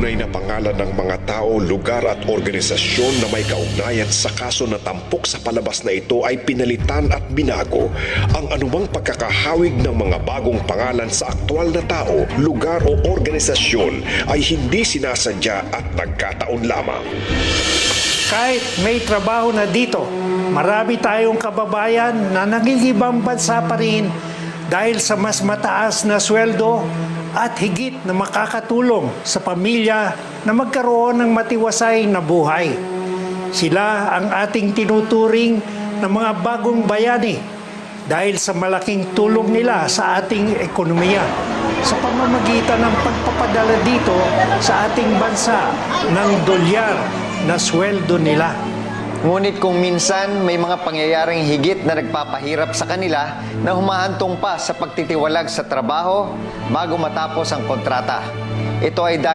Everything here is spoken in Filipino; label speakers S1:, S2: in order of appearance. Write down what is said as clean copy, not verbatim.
S1: tunay na pangalan ng mga tao, lugar at organisasyon na may kaugnayan sa kaso na tampok sa palabas na ito ay pinalitan at binago. Ang anumang pagkakahawig ng mga bagong pangalan sa aktwal na tao, lugar o organisasyon ay hindi sinasadya at nagkataon lamang.
S2: Kahit may trabaho na dito, marami tayong kababayan na nangingibang bansa pa rin dahil sa mas mataas na sweldo at higit na makakatulong sa pamilya na magkaroon ng matiwasay na buhay. Sila ang ating tinuturing na mga bagong bayani dahil sa malaking tulong nila sa ating ekonomiya sa pamamagitan ng pagpapadala dito sa ating bansa ng dolyar na sweldo nila.
S3: Ngunit kung minsan may mga pangyayaring higit na nagpapahirap sa kanila na humahantong pa sa pagtitiwalag sa trabaho bago matapos ang kontrata. Ito ay